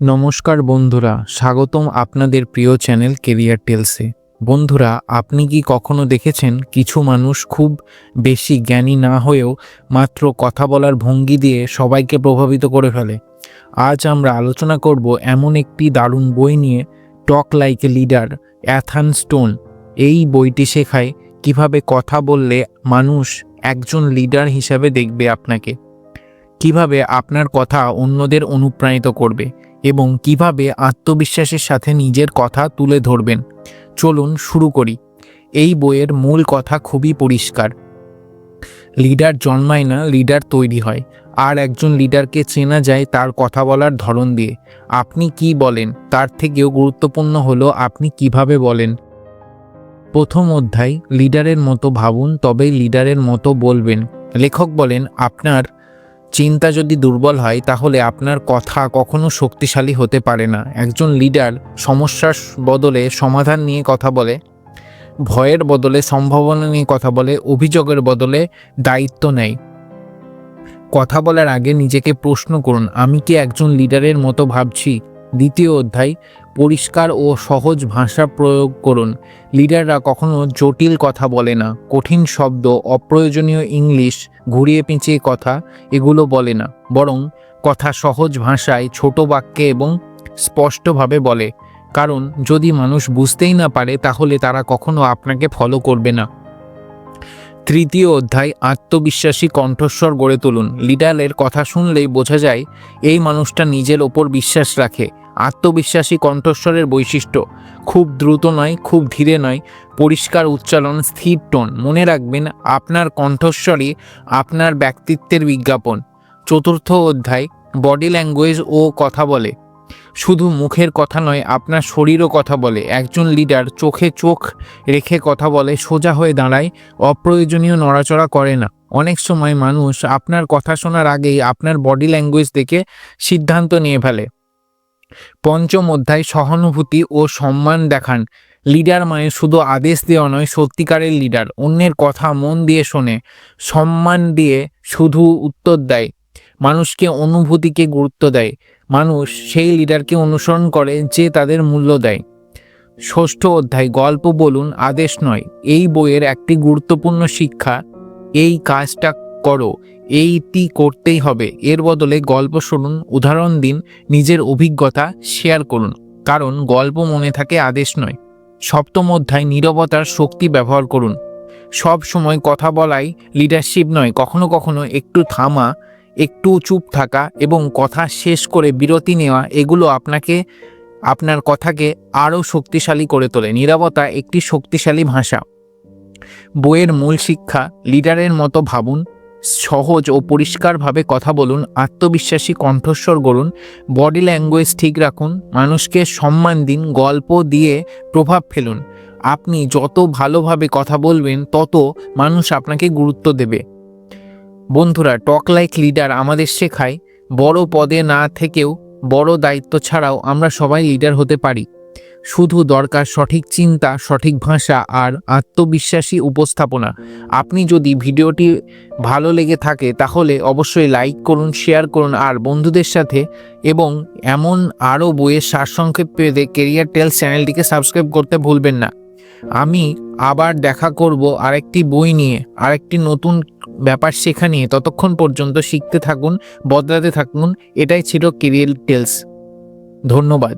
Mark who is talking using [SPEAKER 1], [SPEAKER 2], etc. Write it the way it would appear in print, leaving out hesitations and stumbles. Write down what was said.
[SPEAKER 1] নমস্কার বন্ধুরা, স্বাগতম আপনাদের প্রিয় চ্যানেল কেরিয়ার টেলসে। বন্ধুরা, আপনি কি কখনো দেখেছেন কিছু মানুষ খুব বেশি জ্ঞানী না হয়েও মাত্র কথা বলার ভঙ্গি দিয়ে সবাইকে প্রভাবিত করে ফেলে? আজ আমরা আলোচনা করব এমন একটি দারুণ বই নিয়ে, talk like a leader, Ethan Stone. এই বইটি শেখায় কিভাবে কথা বললে মানুষ একজন লিডার হিসাবে দেখবে আপনাকে, কিভাবে আপনার কথা অন্যদের অনুপ্রাণিত করবে এবং কিভাবে আত্মবিশ্বাসের সাথে নিজের কথা তুলে ধরবেন। চলুন শুরু করি। এই বইয়ের মূল কথা খুবই পরিষ্কার: লিডার জন্মায় না, লিডার তৈরি হয়। আর একজন লিডারকে চেনা যায় তার কথা বলার ধরন দিয়ে। আপনি কি বলেন তার থেকেও গুরুত্বপূর্ণ হলো আপনি কিভাবে বলেন। প্রথম অধ্যায়, লিডারের মতো ভাবুন তবেই লিডারের মতো বলবেন। লেখক বলেন, আপনার চিন্তা যদি দুর্বল হয় তাহলে আপনার কথা কখনো শক্তিশালী হতে পারে না। একজন লিডার সমস্যার বদলে সমাধান নিয়ে কথা বলে, ভয়ের বদলে সম্ভাবনা নিয়ে কথা বলে, অভিযোগের বদলে দায়িত্ব নেয়। কথা বলার আগে নিজেকে প্রশ্ন করুন, আমি কি একজন লিডারের মতো ভাবছি? দ্বিতীয় অধ্যায়, পরিষ্কার ও সহজ ভাষা প্রয়োগ করুন। লিডাররা কখনো জটিল কথা বলে না, কঠিন শব্দ, অপ্রয়োজনীয় ইংলিশ, ঘুরিয়ে পেঁচিয়ে কথা এগুলো বলে না। বরং কথা সহজ ভাষায়, ছোট বাক্যে এবং স্পষ্টভাবে বলে। কারণ যদি মানুষ বুঝতেই না পারে তাহলে তারা কখনো আপনাকে ফলো করবে না। তৃতীয় অধ্যায়, আত্মবিশ্বাসী কণ্ঠস্বর গড়ে তুলুন। লিডারের কথা শুনলেই বোঝা যায় এই মানুষটা নিজের ওপর বিশ্বাস রাখে। আত্মবিশ্বাসী কণ্ঠস্বরের বৈশিষ্ট্য: খুব দ্রুত নয়, খুব ধীরে নয়, পরিষ্কার উচ্চারণ, স্থির টোন। মনে রাখবেন, আপনার কণ্ঠস্বরই আপনার ব্যক্তিত্বের বিজ্ঞাপন। চতুর্থ অধ্যায়, বডি ল্যাঙ্গুয়েজ ও কথা বলে। শুধু মুখের কথা নয়, আপনার শরীরও কথা বলে। একজন লিডার চোখে চোখ রেখে কথা বলে, সোজা হয়ে দাঁড়ায়, অপ্রয়োজনীয় নড়াচড়া করে না। অনেক সময় মানুষ আপনার কথা শোনার আগেই আপনার বডি ল্যাঙ্গুয়েজ দেখে সিদ্ধান্ত নিয়ে ফেলে। পঞ্চম অধ্যায়, সহানুভূতি ও সম্মান দেখান। লিডার মানে শুধু আদেশ দেওয়া নয়, সত্যিকারের লিডার অন্যের কথা মন দিয়ে শোনে, সম্মান দিয়ে শুধু উত্তর দেয়, মানুষকে অনুভূতিকে গুরুত্ব দেয়। মানুষ সেই লিডারকে অনুসরণ করে যে তাদের মূল্য দেয়। ষষ্ঠ অধ্যায়, গল্প বলুন, আদেশ নয়। এই বইয়ের একটি গুরুত্বপূর্ণ শিক্ষা: এই কাজটা করো, এইটি করতেই হবে। এর বদলে গল্প শুনুন, উদাহরণ দিন, নিজের অভিজ্ঞতা শেয়ার করুন। কারণ গল্প মনে থাকে, আদেশ নয়। সপ্তম অধ্যায়, নীরবতার শক্তি ব্যবহার করুন। সব সময় কথা বলাই লিডারশিপ নয়, কখনো কখনো একটু থামা, একটু চুপ থাকা এবং কথা শেষ করে বিরতি নেওয়া, এগুলো আপনার কথাকে আরও শক্তিশালী করে তোলে। নীরবতা একটি শক্তিশালী ভাষা। বইয়ের মূল শিক্ষা: লিডারের মতো ভাবুন, সহজ ও পরিষ্কারভাবে কথা বলুন, আত্মবিশ্বাসী কণ্ঠস্বর গড়ুন, বডি ল্যাঙ্গুয়েজ ঠিক রাখুন, মানুষকে সম্মান দিন, গল্প দিয়ে প্রভাব ফেলুন। আপনি যত ভালোভাবে কথা বলবেন তত মানুষ আপনাকে গুরুত্ব দেবে। বন্ধুরা, টক লাইক লিডার আমাদের শেখায় বড় পদে না থেকেও, বড় দায়িত্ব ছাড়াও আমরা সবাই লিডার হতে পারি। শুধু দরকার সঠিক চিন্তা, সঠিক ভাষা আর আত্মবিশ্বাসী উপস্থাপনা। আপনি যদি ভিডিওটি ভালো লেগে থাকে তাহলে অবশ্যই লাইক করুন, শেয়ার করুন আর বন্ধুদের সাথে। এবং এমন আরও বইয়ের সারসংক্ষেপ পেতে কেরিয়ার টেলস চ্যানেলটিকে সাবস্ক্রাইব করতে ভুলবেন না। আমি আবার দেখা করব আরেকটি বই নিয়ে, আরেকটি নতুন ব্যাপার শেখা নিয়ে। ততক্ষণ পর্যন্ত শিখতে থাকুন, বদলাতে থাকুন। এটাই ছিল কেরিয়ার টেলস। ধন্যবাদ।